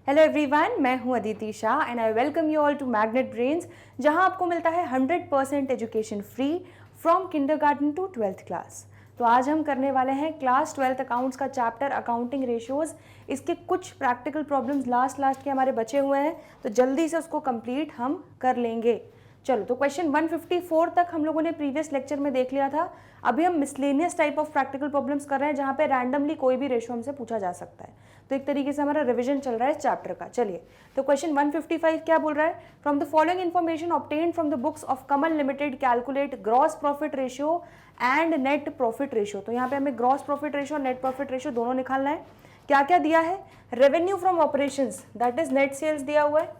Hello everyone, मैं हूं Aditi Shah and I welcome you all to Magnet Brains, जहां आपको मिलता है 100% education free from kindergarten to 12th class. तो आज हम करने वाले हैं क्लास 12th अकाउंट्स का चैप्टर अकाउंटिंग रेशियोज। इसके कुछ प्रैक्टिकल प्रॉब्लम्स लास्ट के हमारे बचे हुए हैं, तो जल्दी से उसको कंप्लीट हम कर लेंगे। चलो, तो क्वेश्चन 154 तक हम लोगों ने प्रीवियस लेक्चर में देख लिया था। अभी हम miscellaneous type of practical problems कर रहे हैं, जहां पे रैंडमली कोई भी रेशियो हमसे पूछा जा सकता है। तो एक तरीके से हमारा रिवीजन चल रहा है इस चैप्टर का। चलिए, तो क्वेश्चन 155 क्या बोल रहा है? From the following information obtained from the books of Kamal limited calculate gross profit ratio and net profit ratio. तो यहाँ पे हमें ग्रॉस प्रॉफिट रेशियो और नेट प्रॉफिट रेशियो दोनों निकालना है। क्या क्या दिया है? Revenue from operations, that is net sales दिया हुआ है,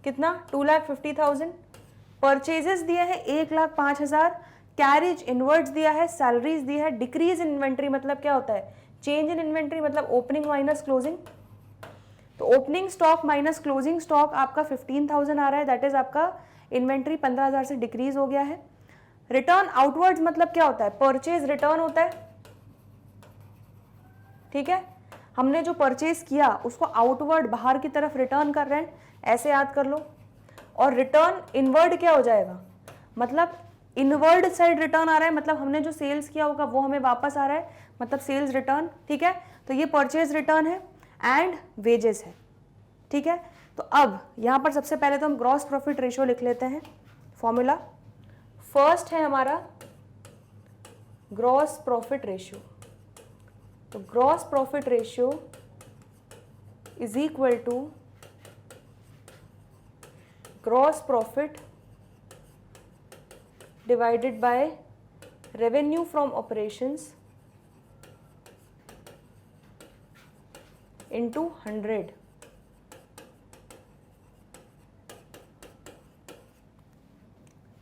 कितना? 2,50,000। परचेजेस दिया है 1,05,000। कैरेज इनवर्ड्स दिया है, सैलरीज दिया है। डिक्रीज इन इन्वेंट्री मतलब क्या होता है? चेंज इन इन्वेंट्री मतलब ओपनिंग माइनस क्लोजिंग। तो opening stock minus closing stock आपका 15,000 आ रहा है, दैट इज आपका इन्वेंट्री 15,000 से डिक्रीज हो गया है। रिटर्न आउटवर्ड्स मतलब क्या होता है? परचेज रिटर्न होता है, ठीक है। हमने जो परचेज किया उसको आउटवर्ड बाहर की तरफ रिटर्न कर रहे हैं, ऐसे याद कर लो। और रिटर्न इनवर्ड क्या हो जाएगा? मतलब इनवर्ड साइड रिटर्न आ रहा है, मतलब हमने जो सेल्स किया होगा वो हमें वापस आ रहा है, मतलब सेल्स रिटर्न, ठीक है। तो ये परचेज रिटर्न है एंड वेजेस है, ठीक है। तो अब यहां पर सबसे पहले तो हम ग्रॉस प्रॉफिट रेशियो लिख लेते हैं। फॉर्मूला फर्स्ट है हमारा ग्रॉस प्रॉफिट रेशियो। तो gross profit ratio is equal to gross profit divided by revenue from operations into 100।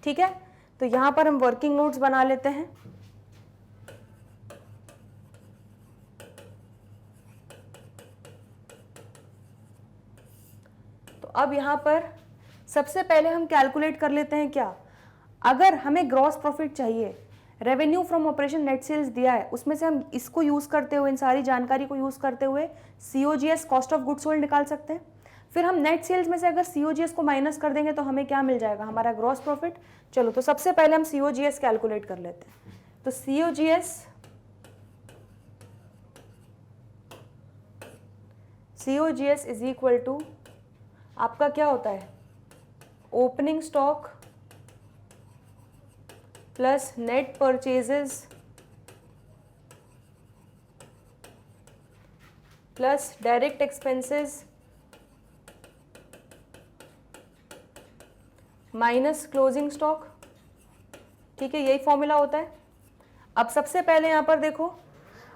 ठीक है, तो यहां पर हम वर्किंग नोट्स बना लेते हैं। तो अब यहां पर सबसे पहले हम कैलकुलेट कर लेते हैं क्या? अगर हमें ग्रॉस प्रॉफिट चाहिए, revenue from operation net sales दिया है, उसमें से हम इसको यूज करते हुए, इन सारी जानकारी को यूज करते हुए COGS cost of goods sold निकाल सकते हैं। फिर हम नेट सेल्स में से अगर सीओजीएस को माइनस कर देंगे तो हमें क्या मिल जाएगा? हमारा ग्रॉस प्रॉफिट। चलो, तो सबसे पहले हम सीओजीएस कैलकुलेट कर लेते हैं। तो सीओजीएस इज इक्वल टू आपका क्या होता है? Opening stock plus net purchases plus direct expenses minus closing stock, ठीक है। यही फॉर्मूला होता है। अब सबसे पहले यहां पर देखो,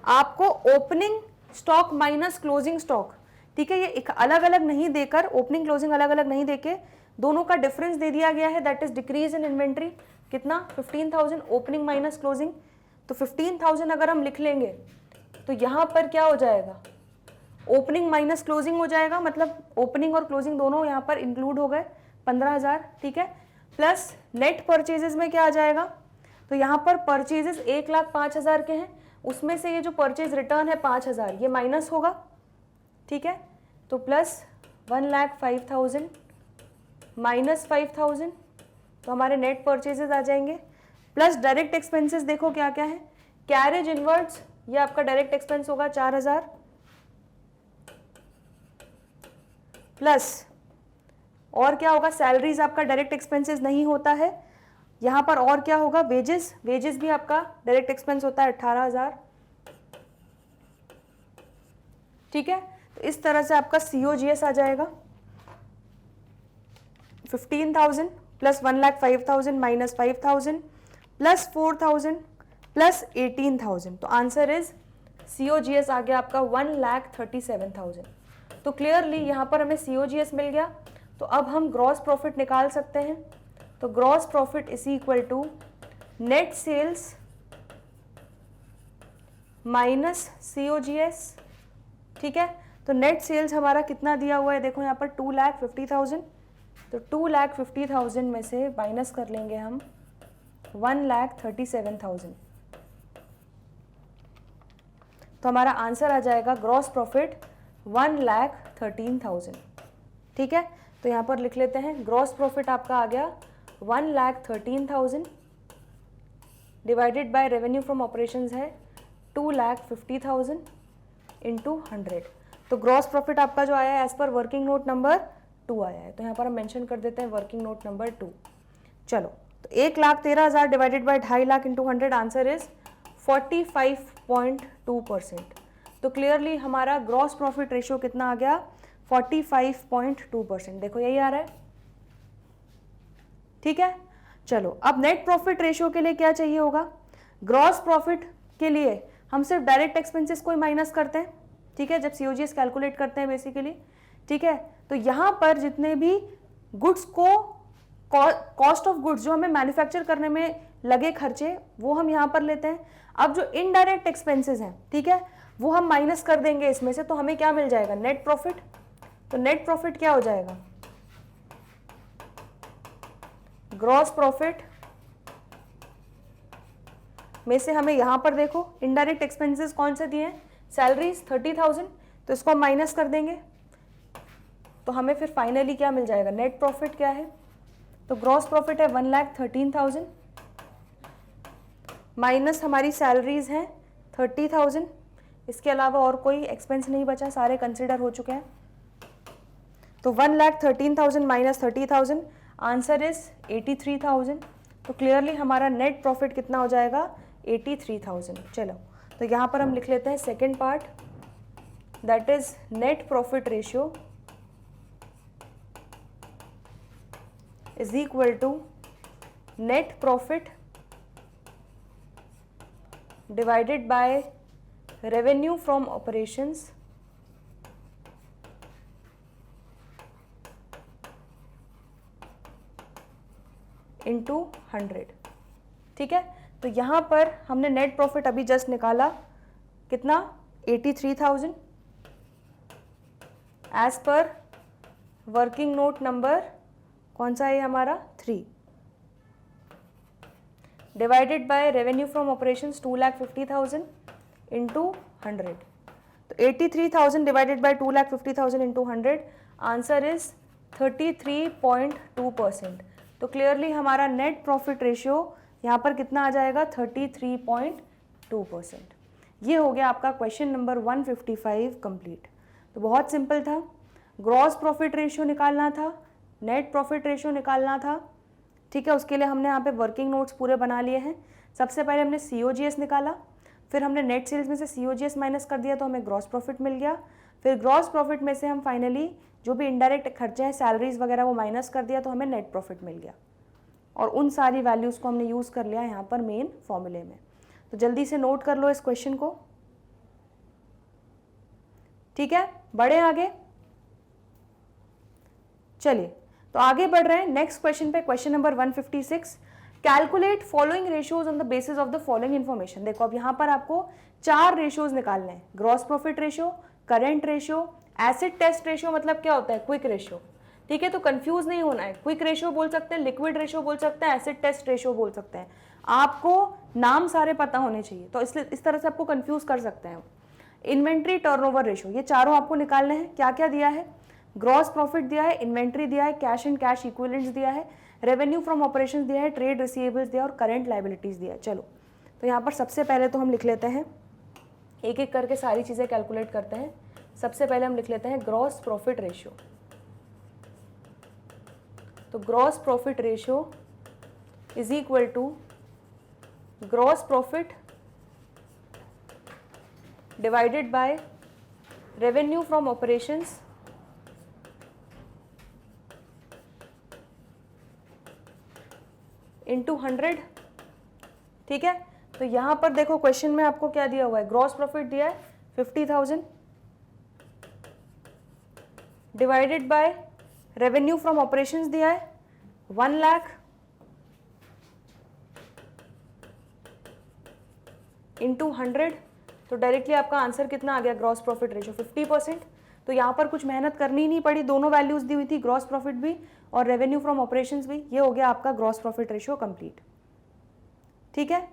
आपको opening stock minus closing stock, ठीक है, ये अलग अलग नहीं देकर, ओपनिंग क्लोजिंग अलग अलग नहीं देके दोनों का डिफरेंस दे दिया गया है, that is decrease in inventory. कितना? 15,000 ओपनिंग माइनस क्लोजिंग। तो 15,000 अगर हम लिख लेंगे तो यहां पर क्या हो जाएगा? ओपनिंग माइनस क्लोजिंग हो जाएगा, मतलब ओपनिंग और क्लोजिंग दोनों यहां पर इंक्लूड हो गए, 15,000, ठीक है। प्लस नेट परचेजेस में क्या आ जाएगा? तो यहां पर परचेजेस 1,05,000 के हैं, उसमें से ये जो परचेज रिटर्न है 5,000, ये माइनस होगा, ठीक है। तो प्लस 1,05,000 माइनस 5,000, तो हमारे नेट परचेजेस आ जाएंगे। प्लस डायरेक्ट एक्सपेंसेस देखो क्या क्या है? कैरेज इनवर्ड्स, ये आपका डायरेक्ट एक्सपेंस होगा 4,000, प्लस और क्या होगा? सैलरीज आपका डायरेक्ट एक्सपेंसेस नहीं होता है, यहां पर और क्या होगा? वेजेस, वेजेस भी आपका डायरेक्ट एक्सपेंस होता है 18,000, ठीक है। तो इस तरह से आपका सीओजीएस आ जाएगा 15,000 प्लस 1,05,000 माइनस 5,000 प्लस 4,000 प्लस 18,000। तो आंसर इज सीओजीएस आ गया आपका 1,37,000। तो क्लियरली यहां पर हमें सीओजीएस मिल गया। तो अब हम ग्रॉस प्रॉफिट निकाल सकते हैं। तो gross profit is equal to net sales minus COGS, ठीक है। तो नेट सेल्स हमारा कितना दिया हुआ है? देखो यहाँ पर 2,50,000, तो 2,50,000 में से माइनस कर लेंगे हम 1,37,000। तो हमारा आंसर आ जाएगा ग्रॉस प्रॉफिट 1,13,000। ठीक है, तो यहाँ पर लिख लेते हैं ग्रॉस प्रॉफिट आपका आ गया 1,13,000 divided by revenue from operations है 2,50,000 इंटू 100। तो ग्रॉस प्रॉफिट आपका जो आया है as per working note number 2 आया है, तो यहाँ पर हम मेंशन कर देते हैं वर्किंग नोट नंबर 2। चलो, तो 1,13,000 divided by 2.5 lakh into 100, answer is 45.2%। तो क्लियरली हमारा ग्रॉस प्रॉफिट रेशियो कितना आ गया 45.2%। देखो यही आ रहा है। ठीक है, चलो अब नेट प्रॉफिट रेशियो के लिए क्या चाहिए होगा। ग्रॉस प्रॉफिट के लिए हम सिर्फ डायरेक्ट एक्सपेंसेस को ही माइनस करते हैं। ठीक है, जब सीओजीएस कैलकुलेट करते हैं बेसिकली। ठीक है, तो यहां पर जितने भी गुड्स को कॉस्ट ऑफ गुड्स जो हमें मैन्युफैक्चर करने में लगे खर्चे वो हम यहां पर लेते हैं। अब जो इनडायरेक्ट एक्सपेंसेस हैं, ठीक है, वो हम माइनस कर देंगे इसमें से, तो हमें क्या मिल जाएगा नेट प्रॉफिट। तो नेट प्रॉफिट क्या हो जाएगा, ग्रॉस प्रॉफिट में से हमें यहां पर देखो इनडायरेक्ट एक्सपेंसेस कौन से दिए हैं, सैलरीज 30,000, तो इसको हम माइनस कर देंगे, तो हमें फिर फाइनली क्या मिल जाएगा, नेट प्रॉफिट क्या है। तो ग्रॉस प्रॉफिट है 1,13,000 माइनस हमारी सैलरीज हैं 30,000, इसके अलावा और कोई एक्सपेंस नहीं बचा, सारे कंसिडर हो चुके हैं। तो 1,13,000 माइनस 30,000, आंसर इज 83,000। तो क्लियरली हमारा नेट प्रॉफिट कितना हो जाएगा 83,000। चलो, तो यहाँ पर हम लिख लेते हैं second part, that is net profit ratio is equal to net profit divided by revenue from operations into 100। ठीक है, तो यहाँ पर हमने नेट प्रॉफिट अभी जस्ट निकाला कितना 83,000 as per working note number कौन सा है हमारा 3 divided by revenue from operations 2,50,000 into 100। तो 83,000 divided by 2,50,000 into 100, answer is 33.2%। तो क्लियरली हमारा नेट प्रॉफिट रेशियो यहाँ पर कितना आ जाएगा 33.2%। ये हो गया आपका क्वेश्चन नंबर 155 कंप्लीट। तो बहुत सिंपल था, ग्रॉस प्रॉफिट रेशियो निकालना था, नेट प्रॉफिट रेशियो निकालना था। ठीक है, उसके लिए हमने यहाँ पे वर्किंग नोट्स पूरे बना लिए हैं। सबसे पहले हमने सीओजीएस निकाला, फिर हमने नेट सेल्स में से सीओजीएस माइनस कर दिया तो हमें ग्रॉस प्रॉफिट मिल गया। फिर ग्रॉस प्रॉफिट में से हम फाइनली जो भी इनडायरेक्ट खर्चे हैं सैलरीज वगैरह वो माइनस कर दिया तो हमें नेट प्रॉफिट मिल गया, और उन सारी वैल्यूज़ को हमने यूज़ कर लिया यहाँ पर मेन फॉर्मूले में। तो जल्दी से नोट कर लो इस क्वेश्चन को। ठीक है, बढ़े आगे। चलिए, तो आगे बढ़ रहे हैं नेक्स्ट क्वेश्चन पे, question number 156। Calculate following ratios on the basis of the following information. देखो अब यहाँ पर आपको 4 रेशियोज निकालने हैं, gross profit ratio, current ratio, acid test ratio मतलब क्या होता है क्विक रेशियो। ठीक है, तो कंफ्यूज नहीं होना है, क्विक रेशियो बोल सकते हैं, लिक्विड रेशियो बोल सकते हैं, एसिड टेस्ट रेशियो बोल सकते हैं। आपको नाम सारे पता होने चाहिए, तो इसलिए इस तरह से आपको कंफ्यूज कर सकते हैं। इन्वेंट्री टर्नओवर रेशियो, ये चारों आपको निकालने हैं। क्या क्या दिया है, ग्रॉस प्रॉफिट दिया है, इन्वेंट्री दिया है, कैश एंड कैश इक्विवेलेंट्स दिया है, रेवेन्यू फ्रॉम ऑपरेशंस दिया है, ट्रेड रिसीवेबल्स दिया है और करंट लायबिलिटीज दिया है। चलो, तो यहाँ पर सबसे पहले तो हम लिख लेते हैं, एक एक करके सारी चीज़ें कैलकुलेट करते हैं। सबसे पहले हम लिख लेते हैं ग्रॉस प्रॉफिट रेशियो। तो gross profit ratio is equal to gross profit divided by revenue from operations into 100। ठीक है, तो यहां पर देखो क्वेश्चन में आपको क्या दिया हुआ है, ग्रॉस प्रॉफिट दिया है 50,000 divided by revenue from operations दिया है 1 लाख इंटू 100। तो डायरेक्टली आपका आंसर कितना आ गया, ग्रॉस प्रॉफिट रेशियो 50%। तो यहाँ पर कुछ मेहनत करनी ही नहीं पड़ी, दोनों वैल्यूज दी हुई थी, ग्रॉस प्रॉफिट भी और रेवेन्यू फ्रॉम ऑपरेशंस भी। ये हो गया आपका ग्रॉस प्रॉफिट रेशियो कंप्लीट। ठीक है,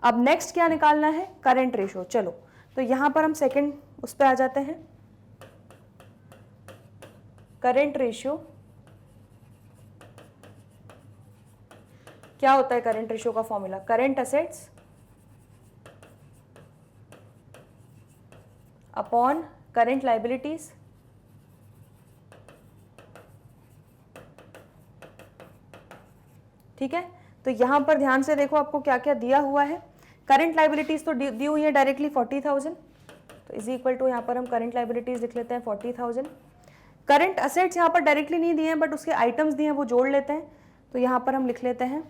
अब नेक्स्ट क्या निकालना है, करंट रेशियो। चलो, तो यहाँ पर हम सेकंड उस पर आ जाते हैं। करेंट रेशियो क्या होता है? करेंट रेशियो का formula current assets upon current liabilities ठीक है। तो यहां पर ध्यान से देखो आपको क्या क्या दिया हुआ है। करंट लाइबिलिटीज तो दी हुई है डायरेक्टली 40,000, तो इज इक्वल टू यहाँ पर हम करंट लाइबिलिटीज लिख लेते हैं 40,000। करंट असेट्स यहाँ पर डायरेक्टली नहीं दिए हैं बट उसके आइटम्स दिए हैं वो जोड़ लेते हैं, तो यहाँ पर हम लिख लेते हैं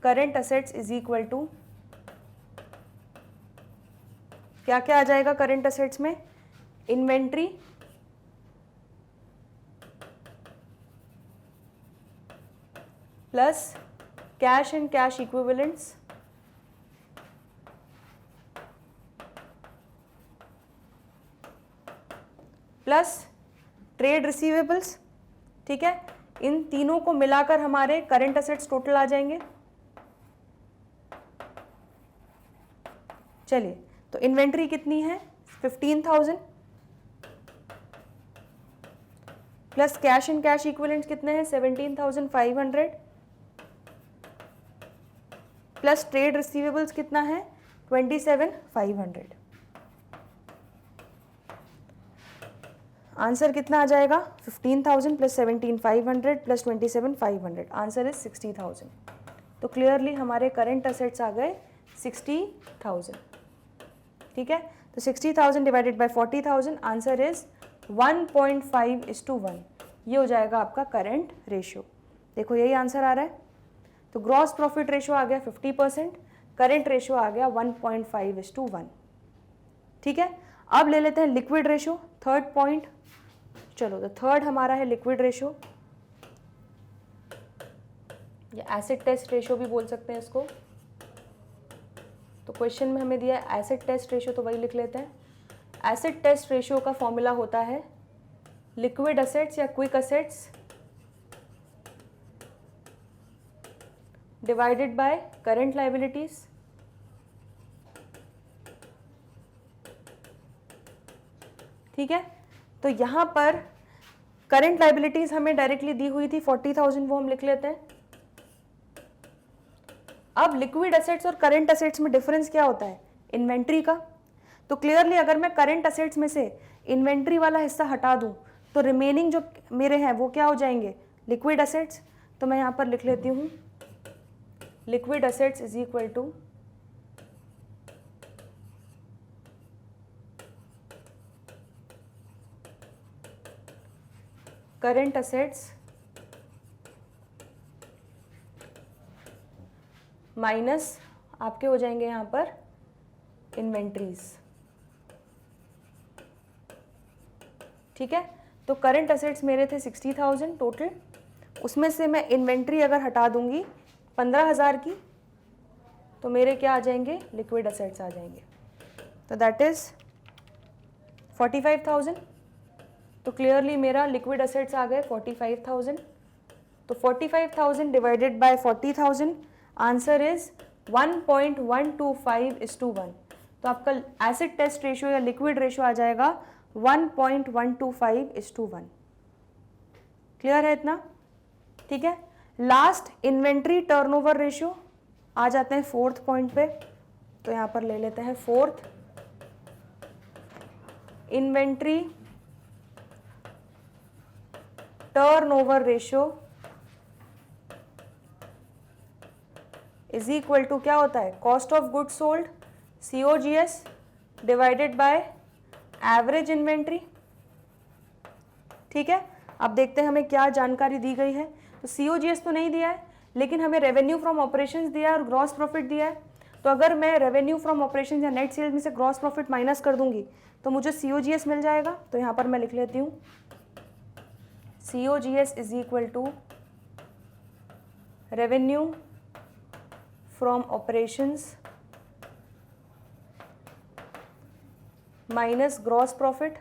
current assets is equal to क्या क्या आ जाएगा करंट असेट्स में? Inventory plus cash and cash equivalents plus trade receivables, ठीक है। इन तीनों को मिलाकर हमारे करंट असेट्स टोटल आ जाएंगे। चलिए, तो इन्वेंट्री कितनी है? 15,000 plus cash and cash equivalents कितने हैं? 17,500 प्लस ट्रेड रिसीवेबल्स कितना है? 27,500। आंसर कितना आ जाएगा? 15,000 प्लस 17,500 प्लस 27,500, आंसर इज 60,000। तो क्लियरली हमारे करंट असेट्स आ गए 60,000, ठीक है। तो 60,000 डिवाइडेड बाय 40,000, आंसर इज 1.5:1। ये हो जाएगा आपका करंट रेशियो। देखो यही आंसर आ रहा है। तो ग्रॉस प्रॉफिट रेशियो आ गया 50%, करंट रेशियो आ गया 1.5:1, ठीक है। अब ले लेते हैं लिक्विड रेशियो, थर्ड पॉइंट। चलो, तो थर्ड हमारा है लिक्विड रेशियो, या एसिड टेस्ट रेशियो भी बोल सकते हैं इसको। तो क्वेश्चन में हमें दिया है एसिड टेस्ट रेशियो, तो वही लिख लेते हैं। एसिड टेस्ट रेशियो का फॉर्मूला होता है लिक्विड असेट्स या quick assets divided by current liabilities ठीक है। तो यहां पर करंट लाइबिलिटीज हमें डायरेक्टली दी हुई थी 40,000, वो हम लिख लेते हैं। अब लिक्विड असेट्स और करंट असेट्स में डिफरेंस क्या होता है? इन्वेंट्री का। तो क्लियरली अगर मैं करंट असेट्स में से इन्वेंट्री वाला हिस्सा हटा दूं तो रिमेनिंग जो मेरे हैं वो क्या हो जाएंगे? Liquid assets. तो मैं यहां पर लिख लेती हूं liquid assets is equal to current assets minus आपके हो जाएंगे यहाँ पर इन्वेंट्रीज, ठीक है। तो करंट असेट्स मेरे थे 60,000 टोटल, उसमें से मैं इन्वेंट्री अगर हटा दूंगी 15,000 की, तो मेरे क्या आ जाएंगे? लिक्विड असेट्स आ जाएंगे। तो दैट इज 45,000। तो क्लियरली मेरा लिक्विड असेट्स आ गए 45,000। तो 45,000 डिवाइडेड बाय 40,000, आंसर इज 1.125:1। तो आपका एसिड टेस्ट रेशियो या लिक्विड रेशियो आ जाएगा 1.125:1। क्लियर है इतना? ठीक है। लास्ट इन्वेंट्री टर्नओवर रेशियो आ जाते हैं फोर्थ पॉइंट पे। तो यहां पर ले लेते हैं fourth, inventory turnover ratio is equal to क्या होता है? Cost of goods sold COGS divided by average inventory, ठीक है। अब देखते हैं हमें क्या जानकारी दी गई है। तो COGS तो नहीं दिया है, लेकिन हमें रेवेन्यू फ्रॉम ऑपरेशंस दिया है और ग्रॉस प्रॉफिट दिया है। तो अगर मैं रेवेन्यू फ्रॉम ऑपरेशंस या नेट सेल्स में से ग्रॉस प्रॉफिट माइनस कर दूंगी तो मुझे COGS मिल जाएगा। तो यहाँ पर मैं लिख लेती हूँ COGS is equal to revenue from operations minus gross profit,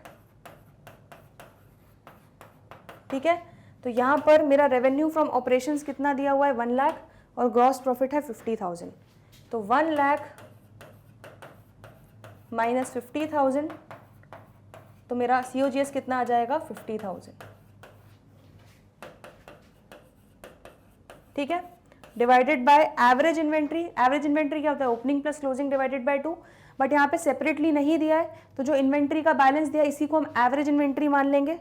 ठीक है। तो यहां पर मेरा रेवेन्यू फ्रॉम ऑपरेशंस कितना दिया हुआ है? 1 लाख और ग्रॉस प्रॉफिट है 50,000। तो 1 लाख माइनस 50,000 तो मेरा COGS कितना आ जाएगा 50,000, ठीक है, divided by average inventory. Average inventory क्या होता है, opening plus closing divided by 2, but यहाँ पे सेपरेटली नहीं दिया है, तो जो इन्वेंट्री का बैलेंस दिया है इसी को हम एवरेज इन्वेंट्री मान लेंगे,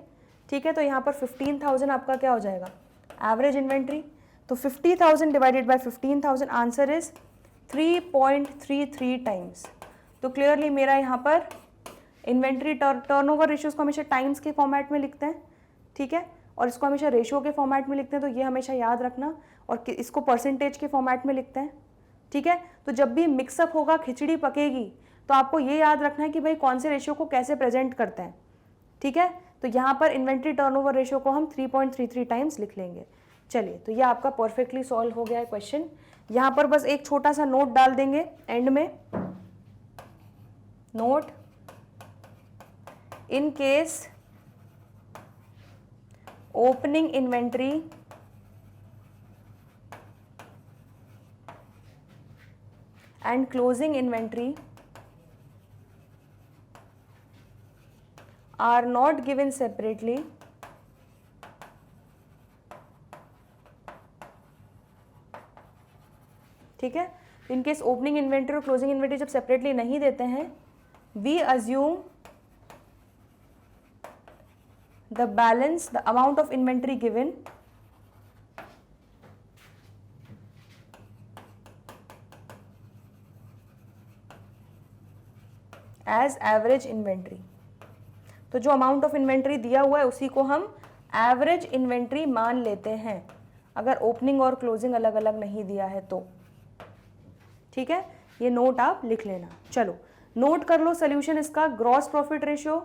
ठीक है। तो यहाँ पर 15,000 आपका क्या हो जाएगा, एवरेज इन्वेंट्री। तो 50,000 divided by 15,000, answer is 3.33 times. तो क्लियरली मेरा यहाँ पर इन्वेंट्री टर्नओवर रेशियोज को हमेशा टाइम्स के फॉर्मेट में लिखते हैं, ठीक है, और इसको हमेशा रेशियो के फॉर्मेट में लिखते हैं, तो ये हमेशा याद रखना, और इसको परसेंटेज के फॉर्मेट में लिखते हैं, ठीक है। तो जब भी मिक्सअप होगा, खिचड़ी पकेगी, तो आपको ये याद रखना है कि भाई कौन से रेशियो को कैसे प्रेजेंट करते हैं, ठीक है। तो यहाँ पर इन्वेंट्री टर्नओवर रेशियो को हम 3.33 टाइम्स लिख लेंगे। चलिए, तो ये आपका परफेक्टली सॉल्व हो गया है क्वेश्चन। यहाँ पर बस एक छोटा सा नोट डाल देंगे एंड में, note in case opening inventory and closing inventory are not given separately, ठीक है। इन केस ओपनिंग इन्वेंट्री और क्लोजिंग इन्वेंट्री जब सेपरेटली नहीं देते हैं, we assume the balance, the amount of inventory given as average inventory. तो जो amount of inventory दिया हुआ है उसी को हम एवरेज इन्वेंट्री मान लेते हैं, अगर ओपनिंग और क्लोजिंग अलग अलग नहीं दिया है तो, ठीक है। ये नोट आप लिख लेना। चलो नोट कर लो सोल्यूशन इसका, gross profit ratio,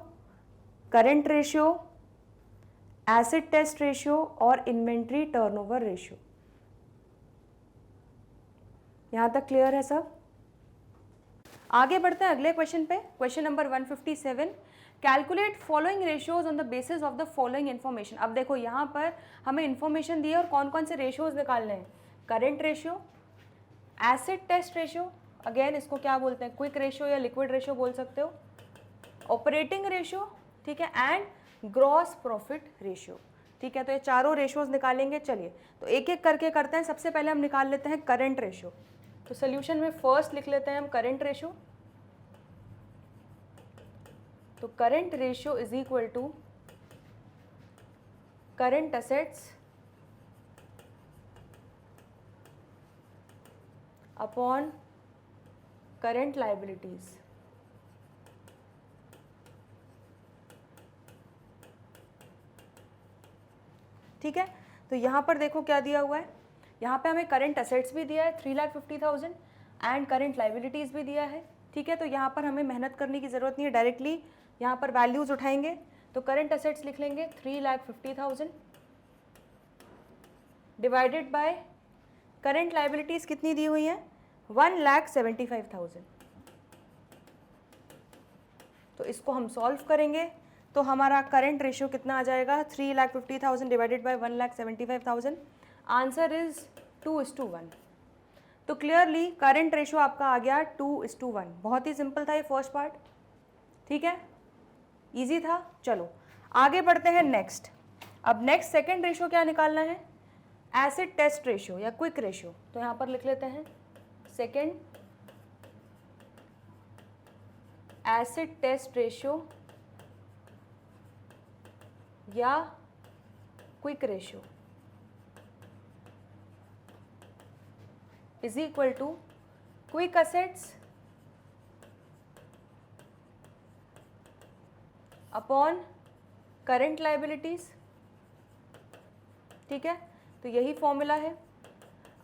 current ratio, acid test ratio और इन्वेंट्री टर्नओवर रेशियो। यहां तक क्लियर है सब? आगे बढ़ते हैं अगले क्वेश्चन पे। Question number 157, calculate following ratios on the basis of the following information. अब देखो यहाँ पर हमें इन्फॉर्मेशन दी है और कौन कौन से रेशियोज निकालने हैं, current ratio, acid test ratio, again इसको क्या बोलते हैं, क्विक रेशियो या लिक्विड रेशियो बोल सकते हो, ऑपरेटिंग रेशियो, ठीक है, एंड ग्रॉस प्रॉफिट रेशियो, ठीक है। तो ये चारों रेशियोज निकालेंगे। चलिए तो एक एक करके करते हैं। सबसे पहले हम निकाल लेते हैं करंट रेशियो। तो सोल्यूशन में फर्स्ट लिख लेते हैं हम करंट रेशियो। तो current ratio is equal to current assets upon current liabilities. ठीक है, तो यहाँ पर देखो क्या दिया हुआ है, यहाँ पे हमें करंट असेट्स भी दिया है 3,50,000 एंड करंट लायबिलिटीज़ भी दिया है, ठीक है। तो यहाँ पर हमें मेहनत करने की ज़रूरत नहीं है, डायरेक्टली यहाँ पर वैल्यूज़ उठाएंगे। तो करंट असेट्स लिख लेंगे 3,50,000 डिवाइडेड बाय करंट लायबिलिटीज़ कितनी दी हुई है, 1,75,000। तो इसको हम सॉल्व करेंगे तो हमारा करंट रेशियो कितना आ जाएगा, 3,50,000 डिवाइडेड बाय 1,75,000, आंसर इज 2:1। तो क्लियरली करंट रेशियो आपका आ गया 2:1। बहुत ही सिंपल था ये फर्स्ट पार्ट, ठीक है, इजी था। चलो आगे बढ़ते हैं नेक्स्ट। अब नेक्स्ट सेकंड रेशियो क्या निकालना है, एसिड टेस्ट रेशियो या क्विक रेशियो। तो यहाँ पर लिख लेते हैं सेकंड एसिड टेस्ट रेशियो या quick ratio is equal to quick assets upon current liabilities, ठीक है। तो यही फॉर्मूला है।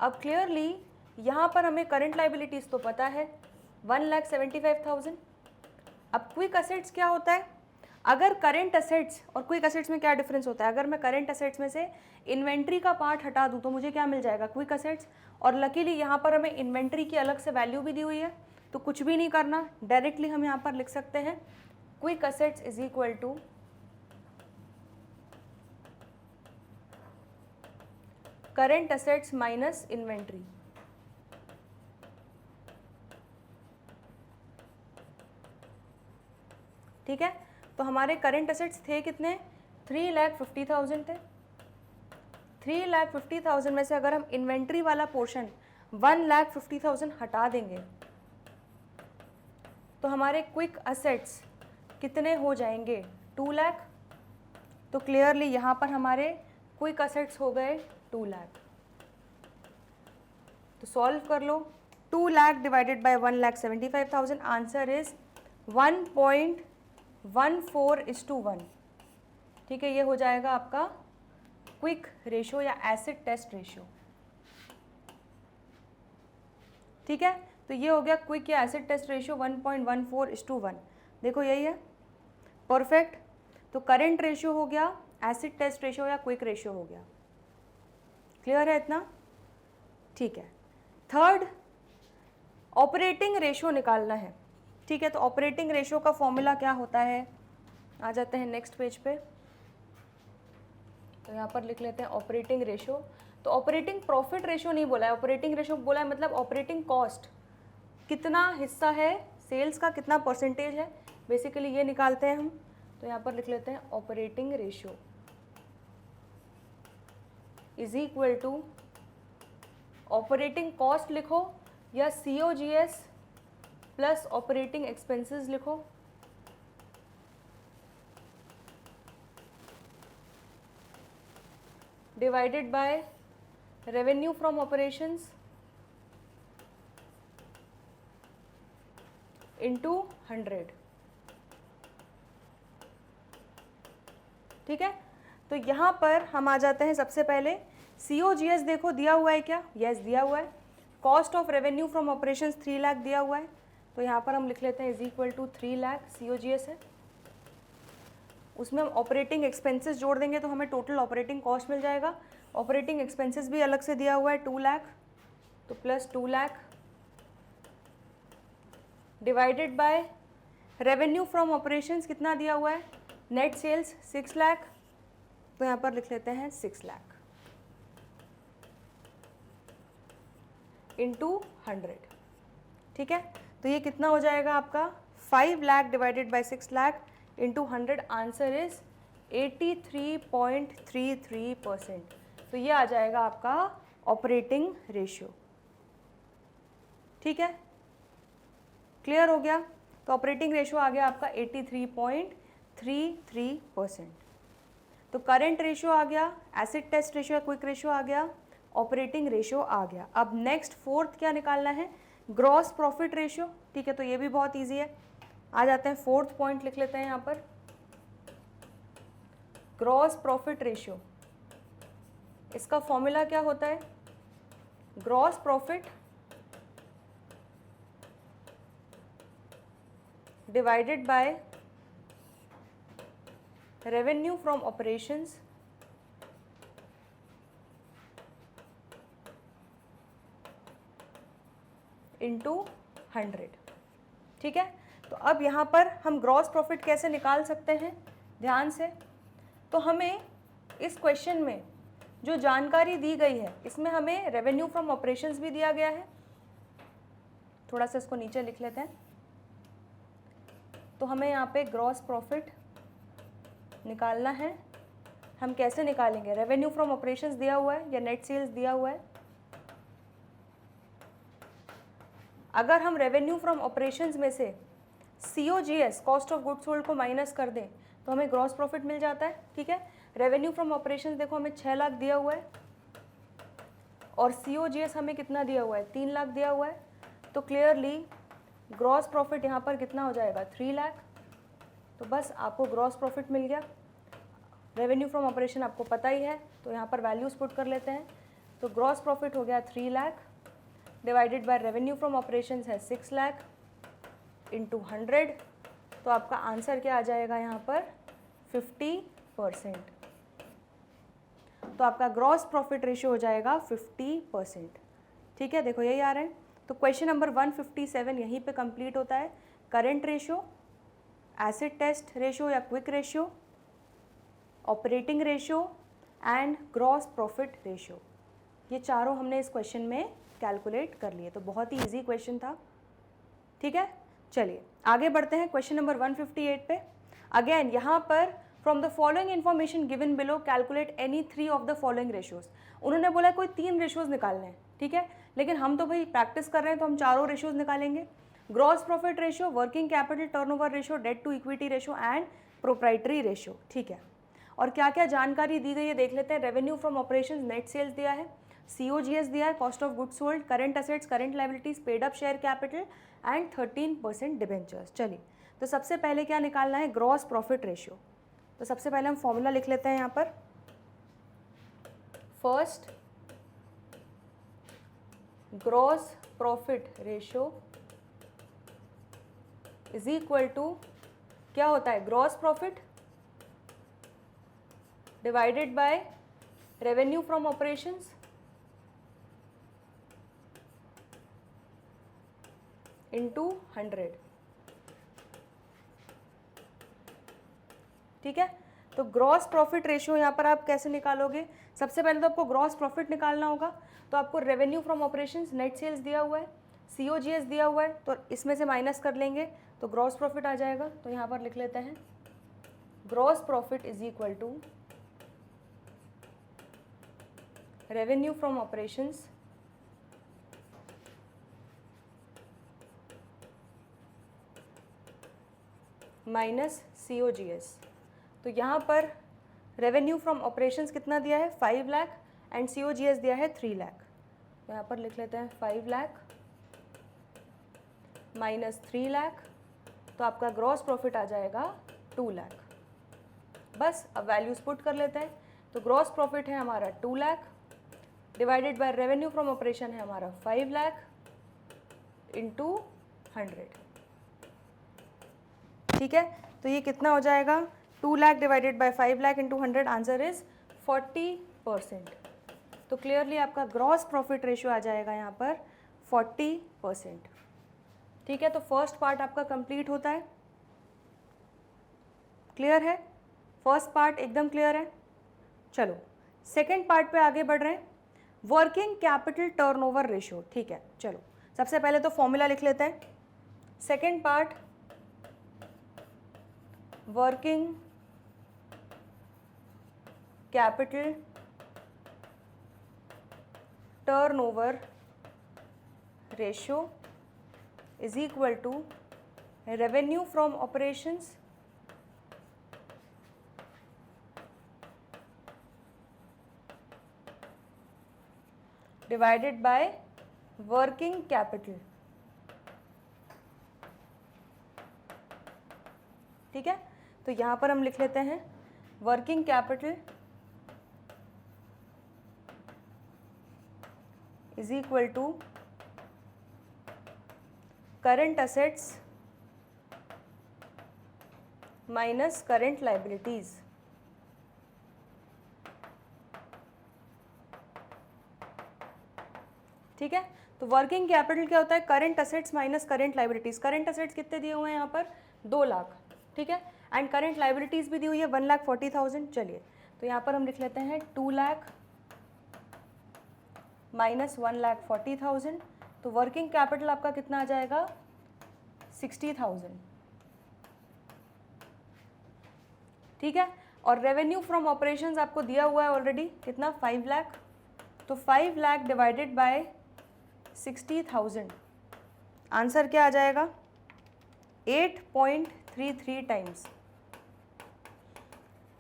अब क्लियरली यहाँ पर हमें करंट लायबिलिटीज़ तो पता है 1,75,000। अब क्विक असेट्स क्या होता है, अगर करंट असेट्स और क्विक असेट्स में क्या डिफरेंस होता है, अगर मैं करंट असेट्स में से इन्वेंट्री का पार्ट हटा दूं तो मुझे क्या मिल जाएगा, क्विक असेट्स। और लकीली यहाँ पर हमें इन्वेंट्री की अलग से वैल्यू भी दी हुई है, तो कुछ भी नहीं करना, डायरेक्टली हम यहाँ पर लिख सकते हैं quick assets is equal to current assets minus inventory. ठीक है, तो हमारे करंट एसेट्स थे कितने, 3,50,000 थे। 3,50,000 में से अगर हम इन्वेंट्री वाला पोर्शन 1,50,000 हटा देंगे तो हमारे क्विक असेट्स कितने हो जाएंगे, 2 लाख। तो क्लियरली यहाँ पर हमारे क्विक असेट्स हो गए 2 लाख। तो सॉल्व कर लो, 2 lakh divided bye 1,75,000, answer is 1.14:1। ठीक है, ये हो जाएगा आपका क्विक रेशियो या एसिड टेस्ट रेशियो। ठीक है, तो ये हो गया क्विक या एसिड टेस्ट रेशियो 1.14:1। देखो यही है, परफेक्ट। तो करंट रेशियो हो गया, एसिड टेस्ट रेशियो या क्विक रेशियो हो गया। क्लियर है इतना? ठीक है। थर्ड, ऑपरेटिंग रेशियो निकालना है। ठीक है, तो ऑपरेटिंग रेशियो का फॉर्मूला क्या होता है, आ जाते हैं नेक्स्ट पेज पे। तो यहाँ पर लिख लेते हैं ऑपरेटिंग रेशियो। तो ऑपरेटिंग प्रॉफिट रेशियो नहीं बोला है, ऑपरेटिंग रेशियो बोला है, मतलब ऑपरेटिंग कॉस्ट कितना हिस्सा है सेल्स का, कितना परसेंटेज है, बेसिकली ये निकालते हैं हम। तो यहाँ पर लिख लेते हैं operating ratio is equal to operating cost लिखो या COGS प्लस ऑपरेटिंग एक्सपेंसेस लिखो। Divided by revenue from operations into 100। ठीक है, तो यहाँ पर हम आ जाते हैं सबसे पहले COGS। देखो दिया हुआ है क्या, यस दिया हुआ है। Cost of revenue from operations 3 lakh दिया हुआ है, तो यहाँ पर हम लिख लेते हैं is equal to 3 lakh COGS है। उसमें हम ऑपरेटिंग एक्सपेंसेस जोड़ देंगे तो हमें टोटल ऑपरेटिंग कॉस्ट मिल जाएगा। ऑपरेटिंग एक्सपेंसेस भी अलग से दिया हुआ है 2 लाख, तो plus 2 lakh divided by revenue from operations कितना दिया हुआ है, नेट सेल्स 6 लाख, तो यहाँ पर लिख लेते हैं 6 लाख इंटू 100। ठीक है, तो ये कितना हो जाएगा आपका 5 lakh divided bye 6 lakh into 100, answer is 83.33%। तो ये आ जाएगा आपका ऑपरेटिंग रेशियो। ठीक है, क्लियर हो गया? तो ऑपरेटिंग रेशियो आ गया आपका 83.33%। तो करंट रेशियो आ गया, एसिड टेस्ट रेशियो या क्विक रेशियो आ गया, ऑपरेटिंग रेशियो आ गया। अब नेक्स्ट फोर्थ क्या निकालना है, ग्रॉस प्रॉफिट रेशियो। ठीक है, तो ये भी बहुत इजी है, आ जाते हैं फोर्थ पॉइंट लिख लेते हैं यहाँ पर, ग्रॉस प्रॉफिट रेशियो। इसका फॉर्मूला क्या होता है, gross profit divided by revenue from operations into 100। ठीक है, तो अब यहाँ पर हम ग्रॉस प्रॉफिट कैसे निकाल सकते हैं, ध्यान से। तो हमें इस क्वेश्चन में जो जानकारी दी गई है इसमें हमें रेवेन्यू फ्रॉम ऑपरेशंस भी दिया गया है, थोड़ा सा इसको नीचे लिख लेते हैं। तो हमें यहाँ पे ग्रॉस प्रॉफिट निकालना है। हम कैसे निकालेंगे, रेवेन्यू फ्रॉम ऑपरेशंस दिया हुआ है या नेट सेल्स दिया हुआ है। अगर हम रेवेन्यू फ्रॉम ऑपरेशंस में से COGS cost of goods sold को माइनस कर दें तो हमें ग्रॉस प्रॉफिट मिल जाता है। ठीक है, रेवेन्यू फ्रॉम ऑपरेशंस देखो हमें 6 लाख दिया हुआ है और COGS हमें कितना दिया हुआ है, 3 लाख दिया हुआ है। तो क्लियरली ग्रॉस प्रॉफिट यहाँ पर कितना हो जाएगा, 3 लाख। तो बस आपको ग्रॉस प्रॉफिट मिल गया। रेवेन्यू फ्रॉम ऑपरेशन आपको पता ही है, तो यहाँ पर वैल्यूज पुट कर लेते हैं। तो ग्रॉस प्रॉफिट हो गया 3 lakh divided by revenue from operations है 6 लाख इंटू 100। तो आपका आंसर क्या आ जाएगा यहाँ पर, 50%। तो आपका ग्रॉस प्रॉफिट रेशियो हो जाएगा 50%। ठीक है, देखो यही आ रहा है। तो क्वेश्चन नंबर 157 यहीं पे कंप्लीट होता है। Current ratio, acid test ratio या quick ratio, operating ratio and gross profit ratio, ये चारों हमने इस क्वेश्चन में कैलकुलेट कर लिए। तो बहुत ही इजी क्वेश्चन था। ठीक है, चलिए आगे बढ़ते हैं क्वेश्चन नंबर 158 पे। अगेन यहाँ पर from the following information given below calculate any 3 of the following ratios. उन्होंने बोला कोई 3 रेशियोज निकालने हैं, ठीक है, लेकिन हम तो भाई प्रैक्टिस कर रहे हैं तो हम चारों रेशियोज निकालेंगे। Gross profit ratio, working capital turnover ratio, debt to equity ratio and proprietary ratio, ठीक है। और क्या क्या जानकारी दी गई है देख लेते हैं। Revenue from operations, net sales दिया है, COGS दिया है, cost of goods sold, current assets, current liabilities, paid up share capital and 13% debentures. चलिए, तो सबसे पहले क्या निकालना है, ग्रॉस प्रॉफिट रेशियो। तो सबसे पहले हम फॉर्मूला लिख लेते हैं यहाँ पर। First, gross profit ratio is equal to, क्या होता है, gross profit divided by revenue from operations into 100, ठीक है। तो ग्रॉस प्रॉफिट रेशियो यहाँ पर आप कैसे निकालोगे, सबसे पहले तो आपको ग्रॉस प्रॉफिट निकालना होगा। तो आपको revenue from operations, net sales दिया हुआ है, COGS दिया हुआ है, तो इसमें से माइनस कर लेंगे तो ग्रॉस प्रॉफिट आ जाएगा। तो यहाँ पर लिख लेते हैं gross profit is equal to revenue from operations minus COGS। तो यहाँ पर रेवेन्यू फ्रॉम ऑपरेशंस कितना दिया है, 5 लाख एंड COGS दिया है 3 लाख। तो यहाँ पर लिख लेते हैं 5 लाख माइनस 3 लाख, तो आपका ग्रॉस प्रॉफिट आ जाएगा 2 लाख। बस अब वैल्यूज पुट कर लेते हैं। तो ग्रॉस प्रॉफिट है हमारा 2 lakh divided by revenue from operation है हमारा 5 लाख इंटू 100, ठीक है। तो ये कितना हो जाएगा, 2 lakh divided bye 5 lakh into 100, answer is 40%। तो क्लियरली आपका ग्रॉस प्रॉफिट रेशियो आ जाएगा यहाँ पर 40%, ठीक है। तो फर्स्ट पार्ट आपका कंप्लीट होता है। क्लियर है, फर्स्ट पार्ट एकदम क्लियर है। चलो सेकेंड पार्ट पे आगे बढ़ रहे हैं, वर्किंग कैपिटल टर्नओवर रेशियो, ठीक है। चलो सबसे पहले तो फॉर्मूला लिख लेते हैं। Second part, working capital turnover ratio is equal to revenue from operations divided by working capital, ठीक है। तो यहाँ पर हम लिख लेते हैं working capital is equal to current assets minus current liabilities, ठीक है। तो वर्किंग कैपिटल क्या होता है, current assets minus current liabilities. Current assets कितने दिए हुए हैं यहाँ पर, 2 लाख, ठीक है, एंड करंट लायबिलिटीज भी दी हुई है 1,40,000। चलिए तो यहाँ पर हम लिख लेते हैं 2 लाख माइनस 1,40,000। तो वर्किंग कैपिटल आपका कितना आ जाएगा, 60,000, ठीक है। और रेवेन्यू फ्रॉम ऑपरेशंस आपको दिया हुआ है ऑलरेडी कितना, 5 लाख। तो 5 लाख डिवाइडेड बाय 60,000, आंसर क्या आ जाएगा, 8.33 टाइम्स।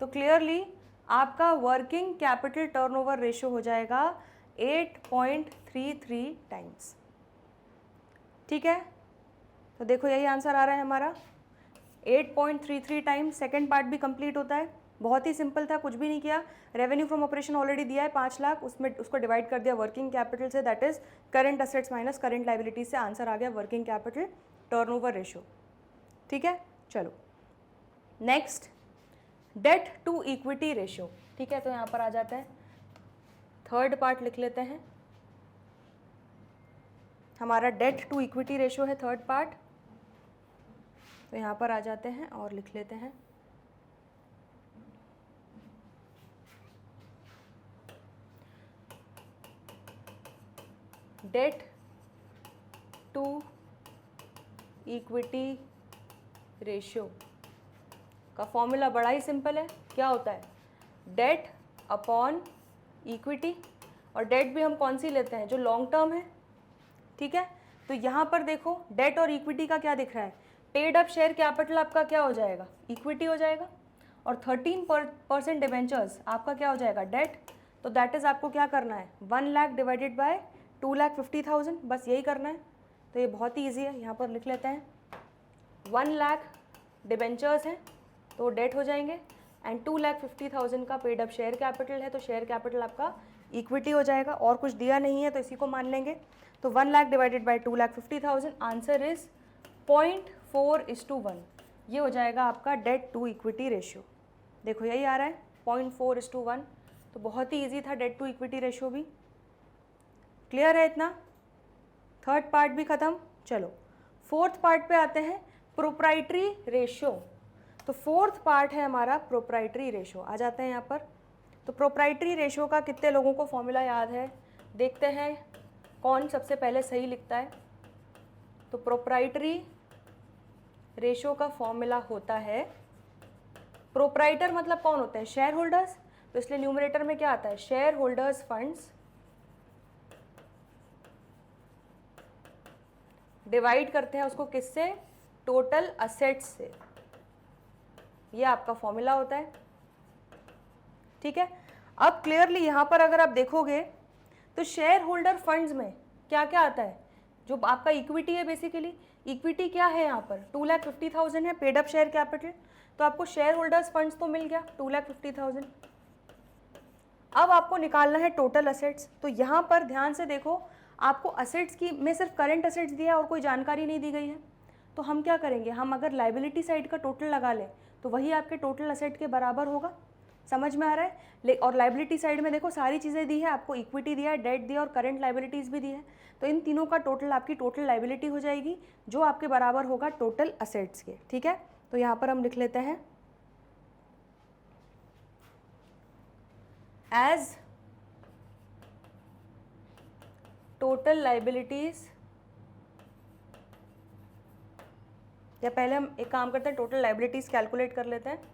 तो क्लियरली आपका वर्किंग कैपिटल टर्नओवर रेशियो हो जाएगा 8.33 टाइम्स, ठीक है। तो देखो यही आंसर आ रहा है हमारा 8.33 टाइम्स। सेकेंड पार्ट भी कंप्लीट होता है, बहुत ही सिंपल था, कुछ भी नहीं किया। रेवेन्यू फ्रॉम ऑपरेशन ऑलरेडी दिया है 5 लाख, उसमें उसको डिवाइड कर दिया वर्किंग कैपिटल से, that is current assets minus current liabilities से, आंसर आ गया वर्किंग कैपिटल टर्नओवर रेशियो, ठीक है। चलो next, debt to equity ratio, ठीक है। तो यहाँ पर आ जाता है, थर्ड पार्ट लिख लेते हैं, हमारा डेट टू इक्विटी रेशियो है थर्ड पार्ट। तो यहाँ पर आ जाते हैं और लिख लेते हैं डेट टू इक्विटी रेशियो का फॉर्मूला बड़ा ही सिंपल है, क्या होता है, डेट अपॉन इक्विटी, और डेट भी हम कौन सी लेते हैं, जो लॉन्ग टर्म है, ठीक है। तो यहाँ पर देखो डेट और इक्विटी का क्या दिख रहा है, पेड अप शेयर कैपिटल आपका क्या हो जाएगा, इक्विटी हो जाएगा, और 13% डिबेंचर्स आपका क्या हो जाएगा, डेट। तो दैट इज़ आपको क्या करना है, 1 लाख डिवाइडेड बाय 2,50,000, बस यही करना है। तो ये बहुत ही ईजी है, यहाँ पर लिख लेते हैं 1 लाख डिबेंचर्स हैं तो डेट हो जाएंगे, एंड 2,50,000 का पेड अप शेयर कैपिटल है, तो शेयर कैपिटल आपका इक्विटी हो जाएगा, और कुछ दिया नहीं है तो इसी को मान लेंगे। तो 1 lakh divided by 2,50,000, answer is 0.4:1, ये हो जाएगा आपका डेट टू इक्विटी रेशियो। देखो यही आ रहा है 0.4:1, तो बहुत ही ईजी था डेट टू इक्विटी रेशियो भी। क्लियर है इतना, थर्ड पार्ट भी ख़त्म। चलो फोर्थ पार्ट पे आते हैं, प्रोप्राइटरी रेशियो। तो फोर्थ पार्ट है हमारा प्रोप्राइटरी रेशियो, आ जाते हैं यहाँ पर। तो प्रोप्राइटरी रेशियो का कितने लोगों को फॉर्मूला याद है, देखते हैं कौन सबसे पहले सही लिखता है। तो प्रोप्राइटरी रेशियो का फॉर्मूला होता है, प्रोप्राइटर मतलब कौन होते हैं, शेयर होल्डर्स, तो इसलिए न्यूमरेटर में क्या आता है, शेयर होल्डर्स फंड्स डिवाइड करते हैं उसको किससे, टोटल असेट्स से, ये आपका फॉर्मूला होता है, ठीक है। अब क्लियरली यहाँ पर अगर आप देखोगे तो शेयर होल्डर फंड्स में क्या क्या आता है, जो आपका इक्विटी है, बेसिकली इक्विटी क्या है यहाँ पर 2,50,000 है, पेड अप शेयर कैपिटल, तो आपको शेयर होल्डर्स फंड्स तो मिल गया 2,50,000। अब आपको निकालना है टोटल असेट्स। तो यहाँ पर ध्यान से देखो, आपको असेट्स की में सिर्फ करंट असेट्स दिया है और कोई जानकारी नहीं दी गई है। तो हम क्या करेंगे, हम अगर लाइबिलिटी साइड का टोटल लगा लें तो वही आपके टोटल असेट के बराबर होगा। समझ में आ रहा है। और लाइबिलिटी साइड में देखो सारी चीज़ें दी है, आपको इक्विटी दिया है, डेट दिया और करंट लाइबिलिटीज़ भी दी है। तो इन तीनों का टोटल आपकी टोटल लाइबिलिटी हो जाएगी, जो आपके बराबर होगा टोटल असेट्स के, ठीक है। तो यहाँ पर हम लिख लेते हैं एज टोटल लाइबिलिटीज, या पहले हम एक काम करते हैं, टोटल लाइबिलिटीज कैलकुलेट कर लेते हैं।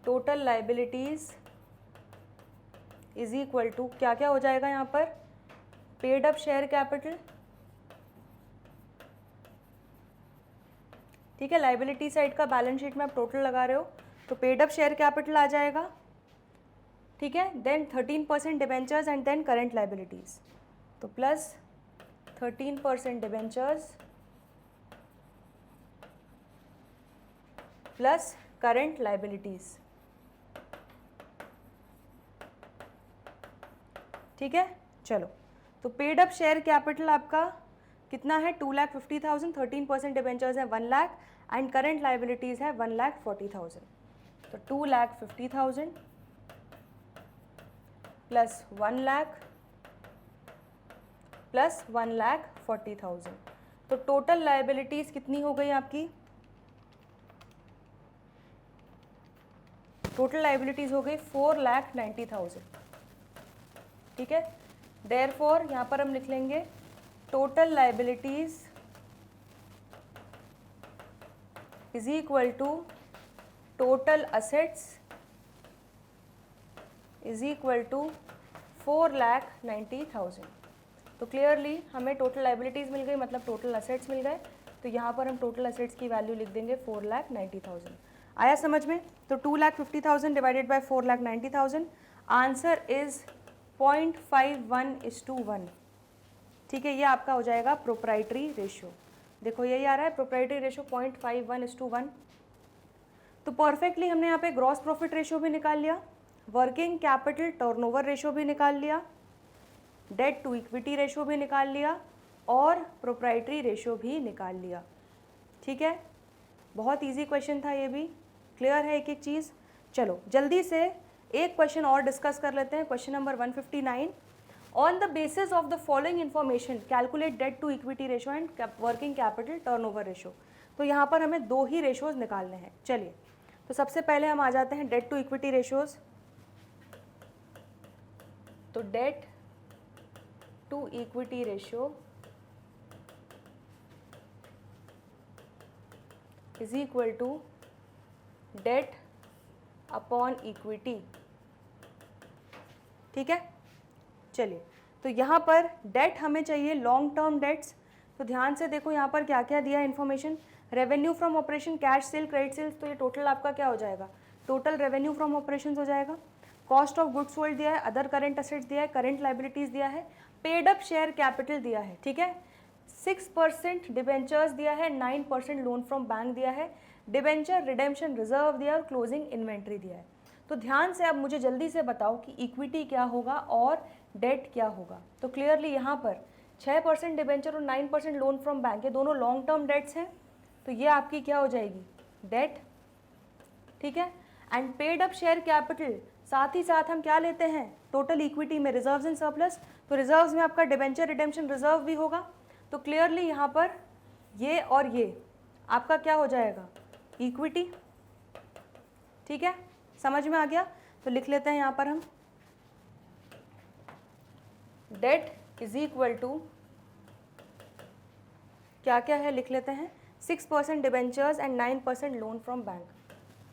Total liabilities is equal to क्या क्या हो जाएगा यहाँ पर, पेड अप शेयर कैपिटल, ठीक है। लाइबिलिटी साइड का बैलेंस शीट में आप टोटल लगा रहे हो तो पेड अप शेयर कैपिटल आ जाएगा, ठीक है। Then 13% debentures and then current liabilities, तो plus 13% debentures plus current liabilities, ठीक है। चलो तो पेड अप शेयर कैपिटल आपका कितना है 2,50,000, 13% डिबेंचर्स है 1 लाख एंड करंट लाइबिलिटीज है 1,40,000। तो 2,50,000 प्लस 1 लाख प्लस 1,40,000, तो टोटल लाइबिलिटीज कितनी हो गई आपकी, टोटल लाइबिलिटीज हो गई 4,90,000, ठीक है। देयरफॉर यहाँ पर हम लिख लेंगे total liabilities is equal to total assets is equal to 4,90,000। तो क्लियरली हमें टोटल लाइबिलिटीज़ मिल गई, मतलब टोटल असेट्स मिल गए। तो यहाँ पर हम टोटल असेट्स की वैल्यू लिख देंगे 4,90,000। आया समझ में। तो 2,50,000 डिवाइडेड बाय 4,90,000, आंसर इज 0.51:1, ठीक है। ये आपका हो जाएगा प्रोप्राइटरी रेशियो। देखो यही आ रहा है प्रोप्राइटरी रेशियो 0.51:1। तो परफेक्टली हमने यहाँ पे ग्रॉस प्रॉफिट रेशियो भी निकाल लिया, वर्किंग कैपिटल टर्नओवर रेशियो भी निकाल लिया, डेट टू इक्विटी रेशियो भी निकाल लिया और प्रोप्राइटरी रेशियो भी निकाल लिया, ठीक है। बहुत इजी क्वेश्चन था ये भी। क्लियर है एक एक चीज़। चलो जल्दी से एक क्वेश्चन और डिस्कस कर लेते हैं। Question number 159, on the basis of the following information calculate debt to equity ratio and working capital turnover ratio. तो यहाँ पर हमें दो ही रेशियोज निकालने हैं। चलिए तो सबसे पहले हम आ जाते हैं डेट टू इक्विटी रेशियोज। तो debt to equity ratio is equal to debt upon equity. ठीक है, चलिए, तो यहाँ पर डेट हमें चाहिए लॉन्ग टर्म डेट्स। तो ध्यान से देखो यहाँ पर क्या क्या दिया information. Revenue from operation, cash sale, credit sales, तो ये टोटल आपका क्या हो जाएगा, टोटल रेवेन्यू फ्रॉम ऑपरेशंस हो जाएगा। कॉस्ट ऑफ गुड्स सोल्ड दिया है, अदर करेंट असेट्स दिया है, करेंट लाइबिलिटीज दिया है, पेड अप शेयर कैपिटल दिया है। ठीक है, 6% डिबेंचर्स दिया है, 9% लोन फ्रॉम बैंक दिया है, डिबेंचर रिडेम्पशन रिजर्व दिया है और क्लोजिंग इन्वेंट्री दिया है। तो ध्यान से अब मुझे जल्दी से बताओ कि इक्विटी क्या होगा और डेट क्या होगा। तो क्लियरली यहाँ पर 6% डिबेंचर और 9% लोन फ्रॉम बैंक, ये दोनों लॉन्ग टर्म डेट्स हैं, तो ये आपकी क्या हो जाएगी, डेट। ठीक है, and paid up share capital, साथ ही साथ हम क्या लेते हैं, टोटल इक्विटी में रिजर्व्स एंड सरप्लस, तो रिजर्व्स में आपका डिबेंचर रिडेम्पशन रिजर्व भी होगा। तो क्लियरली यहाँ पर ये और ये आपका क्या हो जाएगा, इक्विटी। ठीक है, समझ में आ गया। तो लिख लेते हैं यहाँ पर हम, डेट इज इक्वल टू क्या क्या है, लिख लेते हैं, 6% debentures and 9% loan from bank.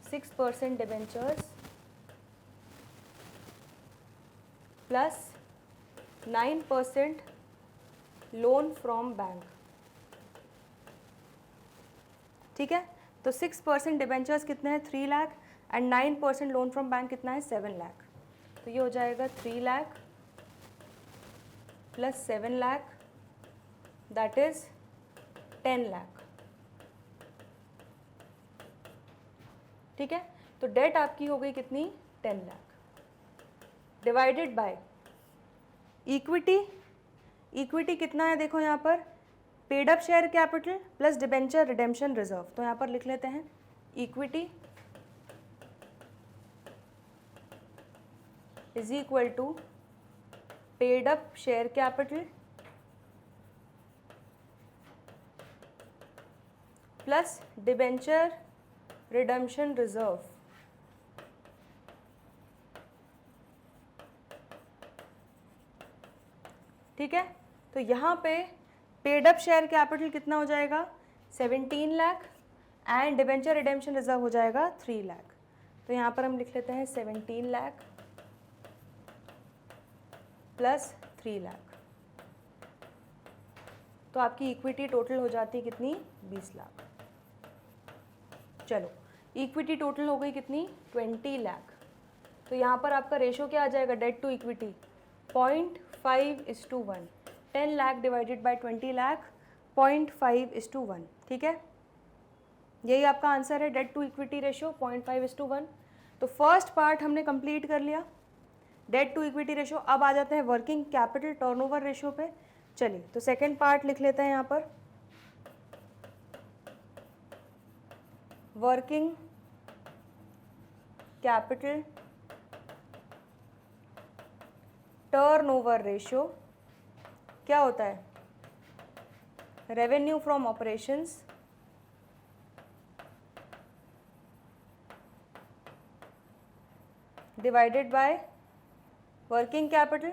6% debentures plus 9% loan from bank. ठीक है, तो 6% डिबेंचर्स कितने हैं, 3 lakh, and 9% loan from bank कितना है, 7 लाख। तो ये हो जाएगा 3 lakh plus 7 lakh, that is 10 lakh. ठीक है, तो डेट आपकी हो गई कितनी, 10 lakh, divided by equity. Equity कितना है, देखो यहाँ पर, paid up share capital plus debenture redemption reserve. तो यहाँ पर लिख लेते हैं, equity is equal to paid up share capital plus debenture redemption reserve. ठीक है, तो यहाँ पे पेड अप शेयर कैपिटल कितना हो जाएगा, 17 lakh, and debenture redemption reserve हो जाएगा 3 लाख। तो यहाँ पर हम लिख लेते हैं 17 लाख प्लस 3 लाख। तो आपकी इक्विटी टोटल हो जाती है कितनी, 20 लाख। चलो, इक्विटी टोटल हो गई कितनी, 20 लाख। तो यहाँ पर आपका रेशो क्या आ जाएगा, debt to equity 0.5:1। 10 lakh divided by 20 lakh, 0.5:1। ठीक है, यही आपका आंसर है, डेट टू इक्विटी रेशो 0.5:1। तो फर्स्ट पार्ट हमने कंप्लीट कर लिया, डेट टू इक्विटी रेशो। अब आ जाते हैं वर्किंग कैपिटल टर्नओवर रेशो पे। चलिए, तो सेकेंड पार्ट लिख लेते हैं यहाँ पर, वर्किंग कैपिटल टर्नओवर रेशो क्या होता है, revenue from operations divided by working capital.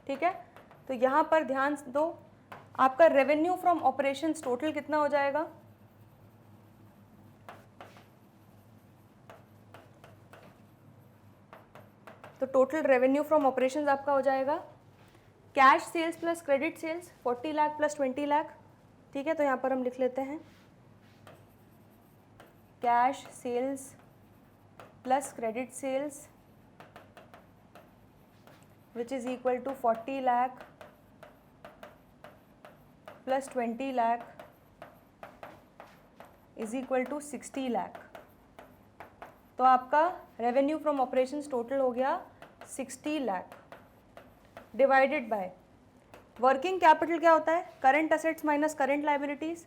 ठीक है, तो यहाँ पर ध्यान दो, आपका रेवेन्यू फ्रॉम ऑपरेशंस टोटल कितना हो जाएगा, तो टोटल रेवेन्यू फ्रॉम ऑपरेशंस आपका हो जाएगा cash sales plus credit sales 40 lakh plus 20 lakh. ठीक है, तो यहाँ पर हम लिख लेते हैं cash sales plus credit sales which is equal to 40 lakh plus 20 lakh is equal to 60 lakh. तो आपका रेवेन्यू फ्रॉम ऑपरेशंस टोटल हो गया 60 lakh, divided by working capital क्या होता है, current assets minus current liabilities.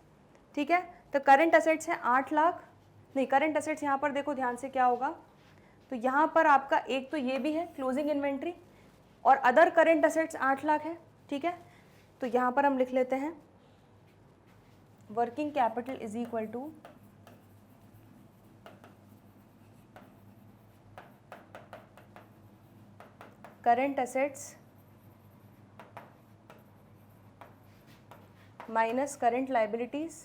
ठीक है, तो करंट असेट्स है 8 लाख, नहीं करंट असेट्स यहाँ पर देखो ध्यान से क्या होगा, तो यहाँ पर आपका एक तो ये भी है क्लोजिंग इन्वेंट्री, और अदर करंट असेट्स 8 लाख है। ठीक है, तो यहाँ पर हम लिख लेते हैं working capital is equal to current assets minus current liabilities,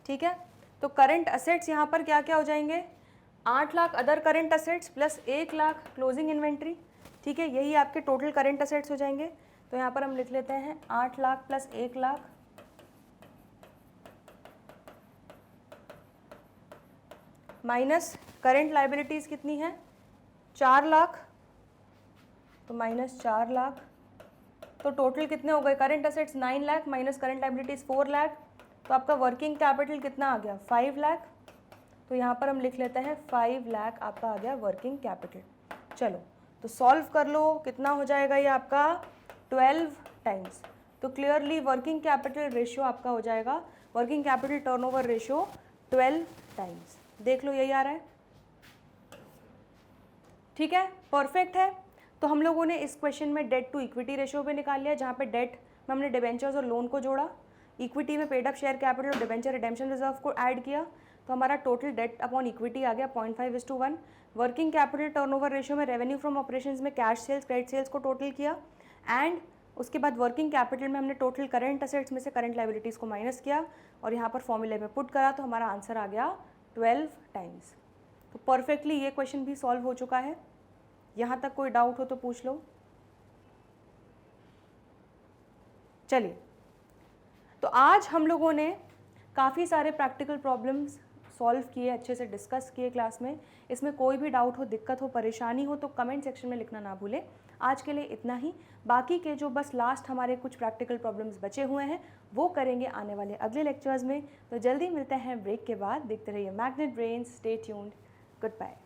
ठीक है। तो करंट असेट्स यहाँ पर क्या क्या हो जाएंगे, 8 lakh other current assets plus 1 lakh closing inventory, ठीक है, यही आपके टोटल करंट असेट्स हो जाएंगे। तो यहाँ पर हम लिख लेते हैं 8 lakh plus 1 lakh minus current liabilities कितनी है, 4 लाख, तो माइनस 4 लाख, तो टोटल कितने हो गए, current assets 9 lakh minus current liabilities 4 lakh, तो आपका वर्किंग कैपिटल कितना आ गया, 5 लाख। तो यहाँ पर हम लिख लेते हैं 5 लाख आपका आ गया वर्किंग कैपिटल। चलो तो सॉल्व कर लो, कितना हो जाएगा ये आपका 12 टाइम्स। तो क्लियरली वर्किंग कैपिटल रेशियो आपका हो जाएगा, working capital turnover ratio 12 times. देख लो यही आ रहा है, ठीक है, परफेक्ट है। तो हम लोगों ने इस क्वेश्चन में डेट टू इक्विटी रेशियो पे निकाल लिया, जहाँ पे डेट में हमने डिबेंचर्स और लोन को जोड़ा, इक्विटी में पेड अप शेयर कैपिटल और डिबेंचर रिडेम्पशन रिजर्व को ऐड किया, तो हमारा टोटल डेट अपॉन इक्विटी आ गया 0.5:1। वर्किंग कैपिटल टर्नओवर रेशियो में रेवेन्यू फ्रॉम ऑपरेशंस में कैश सेल्स क्रेडिट सेल्स को टोटल किया, एंड उसके बाद वर्किंग कैपिटल में हमने टोटल करंट असेट्स में से करंट लाइबिलिटीज़ को माइनस किया और यहाँ पर फॉर्मूले में पुट करा, तो हमारा आंसर आ गया 12 टाइम्स। तो परफेक्टली ये क्वेश्चन भी सॉल्व हो चुका है। यहाँ तक कोई डाउट हो तो पूछ लो। चलिए, तो आज हम लोगों ने काफ़ी सारे प्रैक्टिकल प्रॉब्लम्स सॉल्व किए, अच्छे से डिस्कस किए क्लास में। इसमें कोई भी डाउट हो, दिक्कत हो, परेशानी हो तो कमेंट सेक्शन में लिखना ना भूलें। आज के लिए इतना ही, बाकी के जो बस लास्ट हमारे कुछ प्रैक्टिकल प्रॉब्लम्स बचे हुए हैं वो करेंगे आने वाले अगले लेक्चर्स में। तो जल्दी मिलते हैं ब्रेक के बाद, देखते रहिए Magnet Brains, stay tuned, good bye.